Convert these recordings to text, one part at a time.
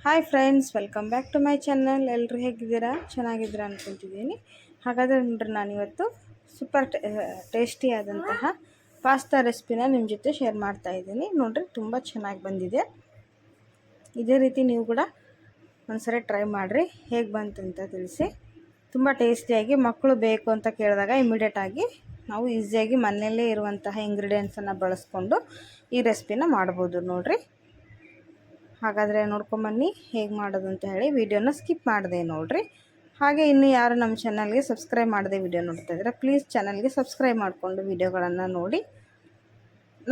Hi friends, welcome back to my channel. ಎಲ್ಲರೂ ಹೇಗಿದ್ದೀರಾ? ಚೆನ್ನಾಗಿದ್ದೀರಾ ಅಂದ್ಕೊತಿದ್ದೀನಿ. ಹಾಗಾದರೆ ನೋಡ್ರಿ, ನಾನಿವತ್ತು ಸೂಪರ್ ಟೇಸ್ಟಿಯಾದಂತಹ ಪಾಸ್ತಾ ರೆಸಿಪಿನ ನಿಮ್ಮ ಜೊತೆ ಶೇರ್ ಮಾಡ್ತಾ ಇದ್ದೀನಿ. ನೋಡ್ರಿ, ತುಂಬ ಚೆನ್ನಾಗಿ ಬಂದಿದೆ. ಇದೇ ರೀತಿ ನೀವು ಕೂಡ ಒಂದ್ಸರಿ ಟ್ರೈ ಮಾಡಿರಿ, ಹೇಗೆ ಬಂತಂತ ತಿಳಿಸಿ. ತುಂಬ ಟೇಸ್ಟಿಯಾಗಿ, ಮಕ್ಕಳು ಬೇಕು ಅಂತ ಕೇಳಿದಾಗ ಇಮಿಡಿಯೇಟಾಗಿ ನಾವು ಈಸಿಯಾಗಿ ಮನೆಯಲ್ಲೇ ಇರುವಂತಹ ಇಂಗ್ರೀಡಿಯೆಂಟ್ಸನ್ನು ಬಳಸ್ಕೊಂಡು ಈ ರೆಸಿಪಿನ ಮಾಡ್ಬೋದು ನೋಡಿರಿ. ಹಾಗಾದರೆ ನೋಡ್ಕೊಂಬನ್ನಿ ಹೇಗೆ ಮಾಡೋದು ಅಂತ ಹೇಳಿ. ವಿಡಿಯೋನ ಸ್ಕಿಪ್ ಮಾಡಿದೆ ನೋಡಿರಿ. ಹಾಗೆ ಇನ್ನು ಯಾರು ನಮ್ಮ ಚಾನಲ್ಗೆ ಸಬ್ಸ್ಕ್ರೈಬ್ ಮಾಡದೆ ವಿಡಿಯೋ ನೋಡ್ತಾ ಇದ್ದಾರೆ, ಪ್ಲೀಸ್ ಚಾನಲ್ಗೆ ಸಬ್ಸ್ಕ್ರೈಬ್ ಮಾಡಿಕೊಂಡು ವಿಡಿಯೋಗಳನ್ನು ನೋಡಿ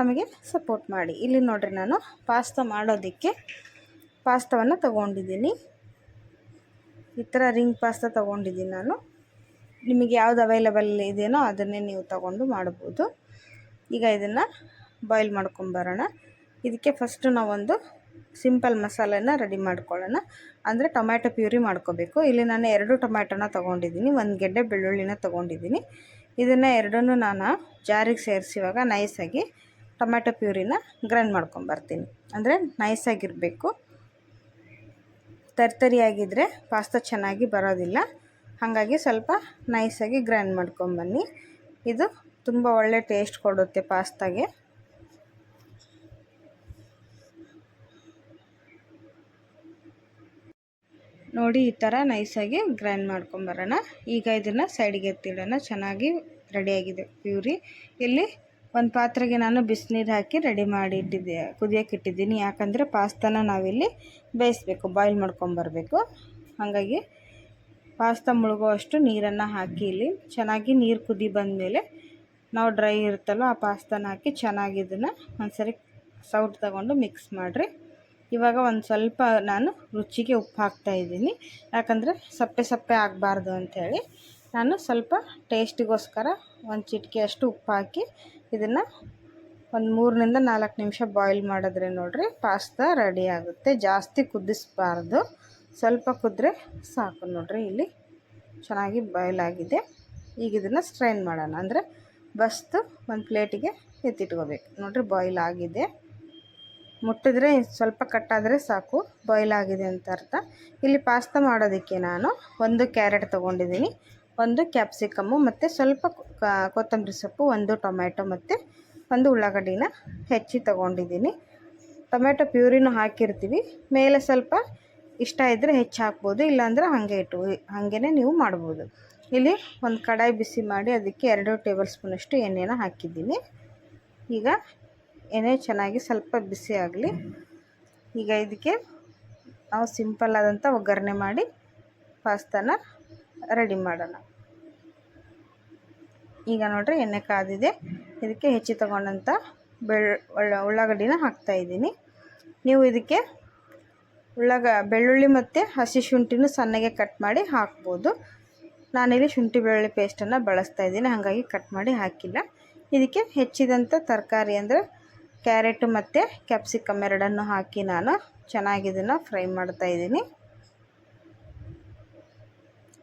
ನಮಗೆ ಸಪೋರ್ಟ್ ಮಾಡಿ. ಇಲ್ಲಿ ನೋಡಿರಿ, ನಾನು ಪಾಸ್ತಾ ಮಾಡೋದಕ್ಕೆ ಪಾಸ್ತಾವನ್ನು ತೊಗೊಂಡಿದ್ದೀನಿ. ಈ ಥರ ರಿಂಗ್ ಪಾಸ್ತಾ ತೊಗೊಂಡಿದ್ದೀನಿ ನಾನು. ನಿಮಗೆ ಯಾವುದು ಅವೈಲೇಬಲ್ ಇದೆಯೋ ಅದನ್ನೇ ನೀವು ತೊಗೊಂಡು ಮಾಡ್ಬೋದು. ಈಗ ಇದನ್ನು ಬಾಯ್ಲ್ ಮಾಡ್ಕೊಂಬರೋಣ. ಇದಕ್ಕೆ ಫಸ್ಟು ನಾವೊಂದು ಸಿಂಪಲ್ ಮಸಾಲೆನ ರೆಡಿ ಮಾಡ್ಕೊಳ್ಳೋಣ. ಅಂದರೆ ಟೊಮ್ಯಾಟೊ ಪ್ಯೂರಿ ಮಾಡ್ಕೋಬೇಕು. ಇಲ್ಲಿ ನಾನು 2 ಟೊಮ್ಯಾಟೊನ ತೊಗೊಂಡಿದ್ದೀನಿ, 1 ಗೆಡ್ಡೆ ಬೆಳ್ಳುಳ್ಳಿನ ತೊಗೊಂಡಿದ್ದೀನಿ. ಇದನ್ನು ಎರಡನ್ನೂ ನಾನು ಜಾರಿಗೆ ಸೇರಿಸಿ ಇವಾಗ ನೈಸಾಗಿ ಟೊಮ್ಯಾಟೊ ಪ್ಯೂರಿನ ಗ್ರೈಂಡ್ ಮಾಡ್ಕೊಂಬರ್ತೀನಿ. ಅಂದರೆ ನೈಸಾಗಿರಬೇಕು, ತರಿಯಾಗಿದ್ದರೆ ಪಾಸ್ತಾ ಚೆನ್ನಾಗಿ ಬರೋದಿಲ್ಲ. ಹಾಗಾಗಿ ಸ್ವಲ್ಪ ನೈಸಾಗಿ ಗ್ರೈಂಡ್ ಮಾಡ್ಕೊಂಬನ್ನಿ. ಇದು ತುಂಬ ಒಳ್ಳೆ ಟೇಸ್ಟ್ ಕೊಡುತ್ತೆ ಪಾಸ್ತಾಗೆ. ನೋಡಿ, ಈ ಥರ ನೈಸಾಗಿ ಗ್ರೈಂಡ್ ಮಾಡ್ಕೊಂಬರೋಣ. ಈಗ ಇದನ್ನು ಸೈಡಿಗೆ ಎತ್ತಿಡೋಣ. ಚೆನ್ನಾಗಿ ರೆಡಿಯಾಗಿದೆ ಪ್ಯೂರಿ. ಇಲ್ಲಿ ಒಂದು ಪಾತ್ರೆಗೆ ನಾನು ಬಿಸಿನೀರು ಹಾಕಿ ರೆಡಿ ಮಾಡಿ ಇಟ್ಟಿದ್ದೆ, ಕುದಿಯೋಕೆ ಇಟ್ಟಿದ್ದೀನಿ. ಯಾಕಂದರೆ ಪಾಸ್ತಾನ ನಾವಿಲ್ಲಿ ಬೇಯಿಸ್ಬೇಕು, ಬಾಯ್ಲ್ ಮಾಡ್ಕೊಂಬರ್ಬೇಕು. ಹಾಗಾಗಿ ಪಾಸ್ತಾ ಮುಳುಗೋ ಅಷ್ಟು ನೀರನ್ನು ಹಾಕಿ ಇಲ್ಲಿ ಚೆನ್ನಾಗಿ ನೀರು ಕುದಿ ಬಂದಮೇಲೆ ನಾವು ಡ್ರೈ ಇರುತ್ತಲ್ಲೋ ಆ ಪಾಸ್ತಾನ ಹಾಕಿ ಚೆನ್ನಾಗಿ ಇದನ್ನು ಒಂದ್ಸರಿ ಸೌಟ್ ತಗೊಂಡು ಮಿಕ್ಸ್ ಮಾಡಿರಿ. ಇವಾಗ ಒಂದು ಸ್ವಲ್ಪ ನಾನು ರುಚಿಗೆ ಉಪ್ಪು ಹಾಕ್ತಾಯಿದ್ದೀನಿ. ಯಾಕಂದರೆ ಸಪ್ಪೆ ಆಗಬಾರ್ದು ಅಂಥೇಳಿ ನಾನು ಸ್ವಲ್ಪ ಟೇಸ್ಟಿಗೋಸ್ಕರ ಒಂದು ಚಿಟಿಕೆಯಷ್ಟು ಉಪ್ಪು ಹಾಕಿ ಇದನ್ನು ಒಂದು 3 ರಿಂದ 4 ನಿಮಿಷ ಬಾಯ್ಲ್ ಮಾಡಿದ್ರೆ ನೋಡಿರಿ ಪಾಸ್ತಾ ರೆಡಿ ಆಗುತ್ತೆ. ಜಾಸ್ತಿ ಕುದಿಸ್ಬಾರ್ದು, ಸ್ವಲ್ಪ ಕುದ್ರೆ ಸಾಕು. ನೋಡಿರಿ, ಇಲ್ಲಿ ಚೆನ್ನಾಗಿ ಬಾಯ್ಲ್ ಆಗಿದೆ. ಈಗ ಇದನ್ನು ಸ್ಟ್ರೈನ್ ಮಾಡೋಣ. ಅಂದರೆ ಬಸ್ತು ಒಂದು ಪ್ಲೇಟಿಗೆ ಎತ್ತಿಟ್ಕೋಬೇಕು. ನೋಡಿರಿ, ಬಾಯ್ಲ್ ಆಗಿದೆ. ಮುಟ್ಟಿದ್ರೆ ಸ್ವಲ್ಪ ಕಟ್ಟಾದರೆ ಸಾಕು, ಬಾಯ್ಲ್ ಆಗಿದೆ ಅಂತ ಅರ್ಥ. ಇಲ್ಲಿ ಪಾಸ್ತಾ ಮಾಡೋದಕ್ಕೆ ನಾನು 1 ಕ್ಯಾರೆಟ್ ತೊಗೊಂಡಿದ್ದೀನಿ, 1 ಕ್ಯಾಪ್ಸಿಕಮ್ಮು ಮತ್ತು ಸ್ವಲ್ಪ ಕೊತ್ತಂಬರಿ ಸೊಪ್ಪು, 1 ಟೊಮ್ಯಾಟೊ ಮತ್ತು 1 ಉಳ್ಳಾಗಡ್ಡಿನ ಹೆಚ್ಚಿ ತೊಗೊಂಡಿದ್ದೀನಿ. ಟೊಮ್ಯಾಟೊ ಪ್ಯೂರಿನೂ ಹಾಕಿರ್ತೀವಿ, ಮೇಲೆ ಸ್ವಲ್ಪ ಇಷ್ಟ ಇದ್ದರೆ ಹೆಚ್ಚು ಹಾಕ್ಬೋದು, ಇಲ್ಲಾಂದರೆ ಹಾಗೇ ನೀವು ಮಾಡ್ಬೋದು. ಇಲ್ಲಿ ಒಂದು ಕಡಾಯಿ ಬಿಸಿ ಮಾಡಿ ಅದಕ್ಕೆ 2 ಟೇಬಲ್ ಸ್ಪೂನಷ್ಟು ಎಣ್ಣೆನ ಹಾಕಿದ್ದೀನಿ. ಈಗ ಎಣ್ಣೆ ಚೆನ್ನಾಗಿ ಸ್ವಲ್ಪ ಬಿಸಿ ಆಗಲಿ. ಈಗ ಇದಕ್ಕೆ ನಾವು ಸಿಂಪಲ್ ಆದಂಥ ಒಗ್ಗರಣೆ ಮಾಡಿ ಪಾಸ್ತಾನ ರೆಡಿ ಮಾಡೋಣ. ಈಗ ನೋಡಿರಿ, ಎಣ್ಣೆ ಕಾದಿದೆ. ಇದಕ್ಕೆ ಹೆಚ್ಚಿ ತಗೊಂಡಂಥ ಉಳ್ಳಾಗಡ್ಡಿನ ಹಾಕ್ತಾಯಿದ್ದೀನಿ. ನೀವು ಇದಕ್ಕೆ ಬೆಳ್ಳುಳ್ಳಿ ಮತ್ತು ಹಸಿ ಶುಂಠಿನೂ ಸಣ್ಣಗೆ ಕಟ್ ಮಾಡಿ ಹಾಕ್ಬೋದು. ನಾನಿಲ್ಲಿ ಶುಂಠಿ ಬೆಳ್ಳುಳ್ಳಿ ಪೇಸ್ಟನ್ನು ಬಳಸ್ತಾಯಿದ್ದೀನಿ, ಹಾಗಾಗಿ ಕಟ್ ಮಾಡಿ ಹಾಕಿಲ್ಲ. ಇದಕ್ಕೆ ಹೆಚ್ಚಿದಂಥ ತರಕಾರಿ ಅಂದರೆ ಕ್ಯಾರೆಟು ಮತ್ತು ಕ್ಯಾಪ್ಸಿಕಮ್ ಎರಡನ್ನು ಹಾಕಿ ನಾನು ಚೆನ್ನಾಗಿ ಇದನ್ನು ಫ್ರೈ ಮಾಡ್ತಾಯಿದ್ದೀನಿ.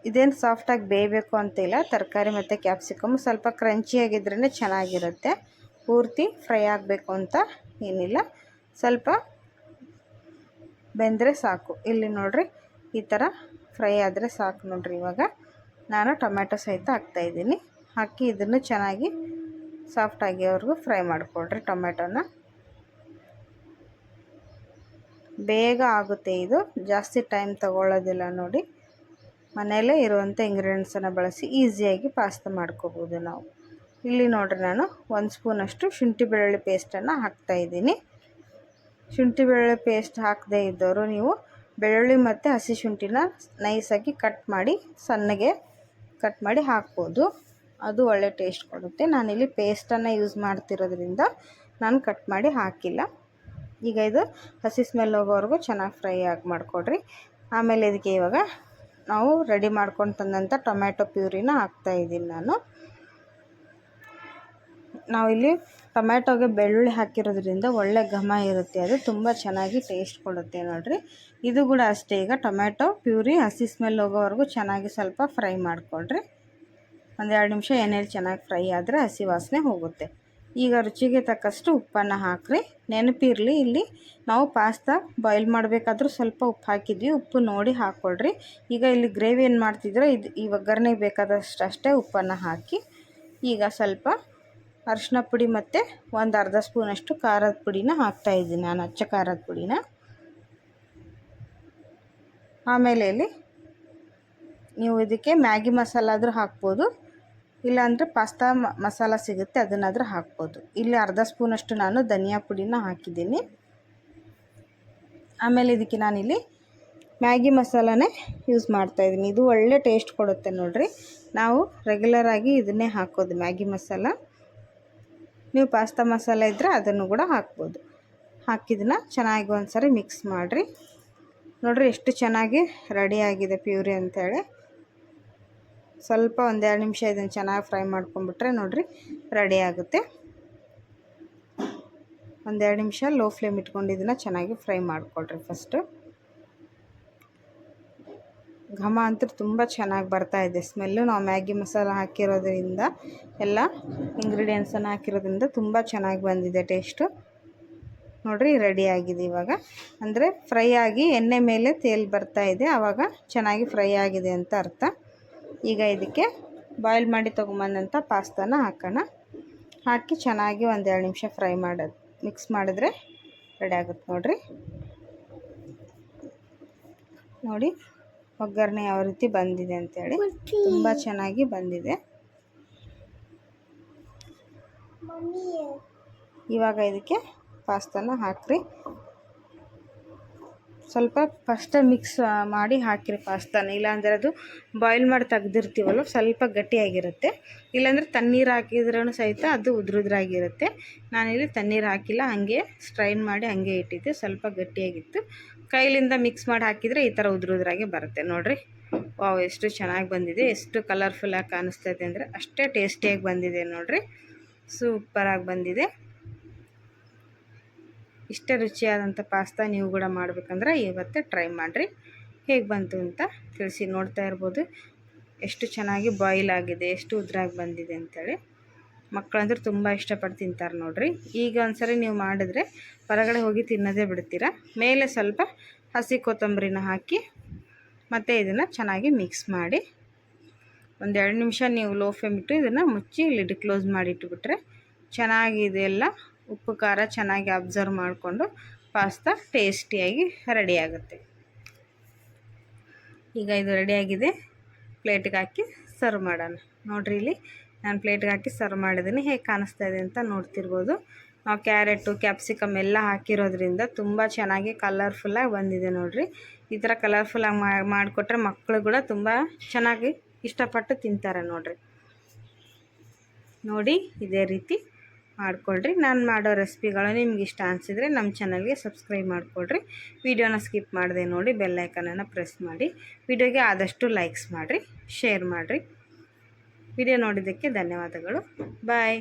ಇದೇನು ಸಾಫ್ಟಾಗಿ ಬೇಯಬೇಕು ಅಂತಿಲ್ಲ. ತರಕಾರಿ ಮತ್ತು ಕ್ಯಾಪ್ಸಿಕಮ್ ಸ್ವಲ್ಪ ಕ್ರಂಚಿಯಾಗಿದ್ರೇ ಚೆನ್ನಾಗಿರುತ್ತೆ. ಪೂರ್ತಿ ಫ್ರೈ ಆಗಬೇಕು ಅಂತ ಏನಿಲ್ಲ, ಸ್ವಲ್ಪ ಬೆಂದರೆ ಸಾಕು. ಇಲ್ಲಿ ನೋಡಿರಿ, ಈ ಥರ ಫ್ರೈ ಆದರೆ ಸಾಕು. ನೋಡಿರಿ, ಇವಾಗ ನಾನು ಟೊಮ್ಯಾಟೊ ಸಹಿತ ಹಾಕ್ತಾಯಿದ್ದೀನಿ. ಹಾಕಿ ಇದನ್ನು ಚೆನ್ನಾಗಿ ಸಾಫ್ಟಾಗಿವರೆಗೂ ಫ್ರೈ ಮಾಡಿಕೊಡ್ರಿ. ಟೊಮ್ಯಾಟೊನ ಬೇಗ ಆಗುತ್ತೆ, ಇದು ಜಾಸ್ತಿ ಟೈಮ್ ತಗೊಳ್ಳೋದಿಲ್ಲ. ನೋಡಿ, ಮನೆಯಲ್ಲೇ ಇರುವಂಥ ಇಂಗ್ರೀಡಿಯೆಂಟ್ಸನ್ನು ಬಳಸಿ ಈಸಿಯಾಗಿ ಪಾಸ್ತಾ ಮಾಡ್ಕೋಬೋದು ನಾವು. ಇಲ್ಲಿ ನೋಡಿರಿ, ನಾನು 1 ಸ್ಪೂನಷ್ಟು ಶುಂಠಿ ಬೆಳ್ಳುಳ್ಳಿ ಪೇಸ್ಟನ್ನು ಹಾಕ್ತಾಯಿದ್ದೀನಿ. ಶುಂಠಿ ಬೆಳ್ಳುಳ್ಳಿ ಪೇಸ್ಟ್ ಹಾಕದೇ ಇದ್ದವರು ನೀವು ಬೆಳ್ಳುಳ್ಳಿ ಮತ್ತು ಹಸಿ ಶುಂಠಿನ ನೈಸಾಗಿ ಕಟ್ ಮಾಡಿ ಸಣ್ಣಗೆ ಕಟ್ ಮಾಡಿ ಹಾಕ್ಬೋದು, ಅದು ಒಳ್ಳೆ ಟೇಸ್ಟ್ ಕೊಡುತ್ತೆ. ನಾನಿಲ್ಲಿ ಪೇಸ್ಟನ್ನು ಯೂಸ್ ಮಾಡ್ತಿರೋದ್ರಿಂದ ನಾನು ಕಟ್ ಮಾಡಿ ಹಾಕಿಲ್ಲ. ಈಗ ಇದು ಹಸಿ ಸ್ಮೆಲ್ ಹೋಗೋವರೆಗೂ ಚೆನ್ನಾಗಿ ಫ್ರೈ ಆಗಿ ಮಾಡಿಕೊಡ್ರಿ. ಆಮೇಲೆ ಇದಕ್ಕೆ ಇವಾಗ ನಾವು ರೆಡಿ ಮಾಡ್ಕೊಂಡು ತಂದಂಥ ಟೊಮ್ಯಾಟೊ ಪ್ಯೂರಿನ ಹಾಕ್ತಾಯಿದ್ದೀನಿ ನಾನು. ನಾವಿಲ್ಲಿ ಟೊಮ್ಯಾಟೊಗೆ ಬೆಳ್ಳುಳ್ಳಿ ಹಾಕಿರೋದ್ರಿಂದ ಒಳ್ಳೆ ಘಮ ಇರುತ್ತೆ, ಅದು ತುಂಬ ಚೆನ್ನಾಗಿ ಟೇಸ್ಟ್ ಕೊಡುತ್ತೆ. ನೋಡಿರಿ, ಇದು ಕೂಡ ಅಷ್ಟೇ. ಈಗ ಟೊಮ್ಯಾಟೊ ಪ್ಯೂರಿ ಹಸಿ ಸ್ಮೆಲ್ ಹೋಗೋವರೆಗೂ ಚೆನ್ನಾಗಿ ಸ್ವಲ್ಪ ಫ್ರೈ ಮಾಡಿಕೊಡ್ರಿ. 1-2 ನಿಮಿಷ ಎಣ್ಣೆಲಿ ಚೆನ್ನಾಗಿ ಫ್ರೈ ಆದರೆ ಹಸಿ ವಾಸನೆ ಹೋಗುತ್ತೆ. ಈಗ ರುಚಿಗೆ ತಕ್ಕಷ್ಟು ಉಪ್ಪನ್ನು ಹಾಕ್ರಿ. ನೆನಪಿರಲಿ, ಇಲ್ಲಿ ನಾವು ಪಾಸ್ತಾ ಬಾಯ್ಲ್ ಮಾಡಬೇಕಾದ್ರೂ ಸ್ವಲ್ಪ ಉಪ್ಪು ಹಾಕಿದ್ವಿ, ಉಪ್ಪು ನೋಡಿ ಹಾಕ್ಕೊಳ್ರಿ. ಈಗ ಇಲ್ಲಿ ಗ್ರೇವಿ ಏನು ಮಾಡ್ತಿದ್ರೆ ಈ ಒಗ್ಗರಣೆಗೆ ಬೇಕಾದಷ್ಟು ಅಷ್ಟೇ ಉಪ್ಪನ್ನು ಹಾಕಿ, ಈಗ ಸ್ವಲ್ಪ ಅರಿಶಿನ ಪುಡಿ ಮತ್ತು ಒಂದು ಅರ್ಧ ಸ್ಪೂನಷ್ಟು ಖಾರದ ಪುಡಿನ ಹಾಕ್ತಾಯಿದ್ದೀನಿ ನಾನು, ಅಚ್ಚ ಖಾರದ ಪುಡಿನ. ಆಮೇಲೆ ಇಲ್ಲಿ ನೀವು ಇದಕ್ಕೆ ಮ್ಯಾಗಿ ಮಸಾಲ ಆದರೂ ಹಾಕ್ಬೋದು, ಇಲ್ಲಾಂದರೆ ಪಾಸ್ತಾ ಮಸಾಲ ಸಿಗುತ್ತೆ ಅದನ್ನಾದರೂ ಹಾಕ್ಬೋದು. ಇಲ್ಲಿ ಅರ್ಧ ಸ್ಪೂನಷ್ಟು ನಾನು ಧನಿಯಾ ಪುಡಿನ ಹಾಕಿದ್ದೀನಿ. ಆಮೇಲೆ ಇದಕ್ಕೆ ನಾನಿಲ್ಲಿ ಮ್ಯಾಗಿ ಮಸಾಲನೇ ಯೂಸ್ ಮಾಡ್ತಾಯಿದ್ದೀನಿ. ಇದು ಒಳ್ಳೆ ಟೇಸ್ಟ್ ಕೊಡುತ್ತೆ ನೋಡಿರಿ. ನಾವು ರೆಗ್ಯುಲರಾಗಿ ಇದನ್ನೇ ಹಾಕೋದು ಮ್ಯಾಗಿ ಮಸಾಲ. ನೀವು ಪಾಸ್ತಾ ಮಸಾಲ ಇದ್ದರೆ ಅದನ್ನು ಕೂಡ ಹಾಕ್ಬೋದು. ಹಾಕಿದ್ದನ್ನ ಚೆನ್ನಾಗಿ ಒಂದು ಸರಿ ಮಿಕ್ಸ್ ಮಾಡಿರಿ. ನೋಡಿರಿ ಎಷ್ಟು ಚೆನ್ನಾಗಿ ರೆಡಿಯಾಗಿದೆ ಪ್ಯೂರಿ ಅಂಥೇಳಿ. ಸ್ವಲ್ಪ ಒಂದೆರಡು ನಿಮಿಷ ಇದನ್ನು ಚೆನ್ನಾಗಿ ಫ್ರೈ ಮಾಡ್ಕೊಂಬಿಟ್ರೆ ನೋಡಿರಿ ರೆಡಿ ಆಗುತ್ತೆ. ಒಂದೆರಡು ನಿಮಿಷ ಲೋ ಫ್ಲೇಮ್ ಇಟ್ಕೊಂಡು ಇದನ್ನು ಚೆನ್ನಾಗಿ ಫ್ರೈ ಮಾಡಿಕೊಳ್ರಿ. ಫಸ್ಟು ಘಮ ಅಂತೂ ತುಂಬ ಚೆನ್ನಾಗಿ ಬರ್ತಾಯಿದೆ ಸ್ಮೆಲ್ಲು. ನಾವು ಮ್ಯಾಗಿ ಮಸಾಲ ಹಾಕಿರೋದ್ರಿಂದ, ಎಲ್ಲ ಇಂಗ್ರೀಡಿಯೆಂಟ್ಸನ್ನು ಹಾಕಿರೋದ್ರಿಂದ ತುಂಬ ಚೆನ್ನಾಗಿ ಬಂದಿದೆ ಟೇಸ್ಟು. ನೋಡಿರಿ ರೆಡಿಯಾಗಿದೆ ಇವಾಗ. ಅಂದರೆ ಫ್ರೈ ಆಗಿ ಎಣ್ಣೆ ಮೇಲೆ ತೇಲ್ ಬರ್ತಾಯಿದೆ, ಆವಾಗ ಚೆನ್ನಾಗಿ ಫ್ರೈ ಆಗಿದೆ ಅಂತ ಅರ್ಥ. ಈಗ ಇದಕ್ಕೆ ಬಾಯ್ಲ್ ಮಾಡಿ ತೊಗೊಂಬಂದಂಥ ಪಾಸ್ತಾನ ಹಾಕೋಣ. ಹಾಕಿ ಚೆನ್ನಾಗಿ ಒಂದೆರಡು ನಿಮಿಷ ಫ್ರೈ ಮಾಡೋದು, ಮಿಕ್ಸ್ ಮಾಡಿದ್ರೆ ರೆಡಿ ಆಗುತ್ತೆ ನೋಡಿರಿ. ನೋಡಿ ಒಗ್ಗರಣೆ ಯಾವ ರೀತಿ ಬಂದಿದೆ ಅಂತೇಳಿ, ತುಂಬ ಚೆನ್ನಾಗಿ ಬಂದಿದೆ. ಇವಾಗ ಇದಕ್ಕೆ ಪಾಸ್ತಾನ ಹಾಕ್ರಿ. ಸ್ವಲ್ಪ ಫಸ್ಟೇ ಮಿಕ್ಸ್ ಮಾಡಿ ಹಾಕಿರಿ ಪಾಸ್ತಾನ, ಇಲ್ಲಾಂದರೆ ಅದು ಬಾಯ್ಲ್ ಮಾಡಿ ತೆಗ್ದಿರ್ತೀವಲ್ಲ ಸ್ವಲ್ಪ ಗಟ್ಟಿಯಾಗಿರುತ್ತೆ. ಇಲ್ಲಾಂದರೆ ತಣ್ಣೀರು ಹಾಕಿದ್ರೂ ಸಹಿತ ಅದು ಉದುರುದ್ರಾಗಿರುತ್ತೆ. ನಾನಿಲ್ಲಿ ತಣ್ಣೀರು ಹಾಕಿಲ್ಲ, ಹಾಗೆ ಸ್ಟ್ರೈನ್ ಮಾಡಿ ಹಾಗೆ ಇಟ್ಟಿದ್ದೆ, ಸ್ವಲ್ಪ ಗಟ್ಟಿಯಾಗಿತ್ತು. ಕೈಲಿಂದ ಮಿಕ್ಸ್ ಮಾಡಿ ಹಾಕಿದರೆ ಈ ಥರ ಉದುರುದ್ರಾಗೆ ಬರುತ್ತೆ ನೋಡಿರಿ. ವಾವ್, ಎಷ್ಟು ಚೆನ್ನಾಗಿ ಬಂದಿದೆ, ಎಷ್ಟು ಕಲರ್ಫುಲ್ಲಾಗಿ ಕಾಣಿಸ್ತಾ ಇದೆ ಅಂದರೆ ಅಷ್ಟೇ ಟೇಸ್ಟಿಯಾಗಿ ಬಂದಿದೆ ನೋಡಿರಿ. ಸೂಪರಾಗಿ ಬಂದಿದೆ. ಇಷ್ಟೇ ರುಚಿಯಾದಂಥ ಪಾಸ್ತಾ ನೀವು ಕೂಡ ಮಾಡಬೇಕಂದ್ರೆ ಇವತ್ತೇ ಟ್ರೈ ಮಾಡಿರಿ. ಹೇಗೆ ಬಂತು ಅಂತ ತಿಳಿಸಿ. ನೋಡ್ತಾ ಇರ್ಬೋದು ಎಷ್ಟು ಚೆನ್ನಾಗಿ ಬಾಯ್ಲ್ ಆಗಿದೆ, ಎಷ್ಟು ಉದ್ರಾಗಿ ಬಂದಿದೆ ಅಂಥೇಳಿ. ಮಕ್ಕಳಂದ್ರೆ ತುಂಬ ಇಷ್ಟಪಟ್ಟು ತಿಂತಾರೆ ನೋಡಿರಿ. ಈಗ ಒಂದ್ಸರಿ ನೀವು ಮಾಡಿದ್ರೆ ಹೊರಗಡೆ ಹೋಗಿ ತಿನ್ನೋದೇ ಬಿಡ್ತೀರಾ. ಮೇಲೆ ಸ್ವಲ್ಪ ಹಸಿ ಕೊತ್ತಂಬರಿನ ಹಾಕಿ ಮತ್ತು ಇದನ್ನು ಚೆನ್ನಾಗಿ ಮಿಕ್ಸ್ ಮಾಡಿ ಒಂದೆರಡು ನಿಮಿಷ ನೀವು ಲೋ ಫ್ಲೇಮ್ ಇಟ್ಟು ಇದನ್ನು ಮುಚ್ಚಿ ಲಿಡ್ ಕ್ಲೋಸ್ ಮಾಡಿ ಇಟ್ಬಿಟ್ರೆ ಚೆನ್ನಾಗಿ ಇದೆಲ್ಲ ಉಪ್ಪು ಖಾರ ಚೆನ್ನಾಗಿ ಅಬ್ಸರ್ವ್ ಮಾಡಿಕೊಂಡು ಪಾಸ್ತಾ ಟೇಸ್ಟಿಯಾಗಿ ರೆಡಿಯಾಗುತ್ತೆ. ಈಗ ಇದು ರೆಡಿಯಾಗಿದೆ, ಪ್ಲೇಟಿಗೆ ಹಾಕಿ ಸರ್ವ್ ಮಾಡೋಣ. ನೋಡಿರಿ ಇಲ್ಲಿ ನಾನು ಪ್ಲೇಟ್ಗೆ ಹಾಕಿ ಸರ್ವ್ ಮಾಡಿದ್ದೀನಿ. ಹೇಗೆ ಕಾಣಿಸ್ತಾ ಇದೆ ಅಂತ ನೋಡ್ತಿರ್ಬೋದು. ನಾವು ಕ್ಯಾರೆಟು ಕ್ಯಾಪ್ಸಿಕಮ್ ಎಲ್ಲ ಹಾಕಿರೋದ್ರಿಂದ ತುಂಬ ಚೆನ್ನಾಗಿ ಕಲರ್ಫುಲ್ಲಾಗಿ ಬಂದಿದೆ ನೋಡಿರಿ. ಈ ಥರ ಕಲರ್ಫುಲ್ಲಾಗಿ ಮಾಡಿಕೊಟ್ರೆ ಮಕ್ಕಳು ಕೂಡ ತುಂಬ ಚೆನ್ನಾಗಿ ಇಷ್ಟಪಟ್ಟು ತಿಂತಾರೆ ನೋಡಿರಿ. ನೋಡಿ ಇದೇ ರೀತಿ ಮಾಡಿಕೊಳ್ರಿ. ನಾನು ಮಾಡೋ ರೆಸಿಪಿಗಳು ನಿಮ್ಗೆ ಇಷ್ಟ ಅನಿಸಿದರೆ ನಮ್ಮ ಚಾನಲ್ಗೆ ಸಬ್ಸ್ಕ್ರೈಬ್ ಮಾಡಿಕೊಡ್ರಿ. ವಿಡಿಯೋನ ಸ್ಕಿಪ್ ಮಾಡದೆ ನೋಡಿ, ಬೆಲ್ ಐಕನನ್ನು ಪ್ರೆಸ್ ಮಾಡಿ. ವಿಡಿಯೋಗೆ ಆದಷ್ಟು ಲೈಕ್ಸ್ ಮಾಡಿರಿ, ಶೇರ್ ಮಾಡಿರಿ. ವಿಡಿಯೋ ನೋಡಿದ್ದಕ್ಕೆ ಧನ್ಯವಾದಗಳು. ಬಾಯ್.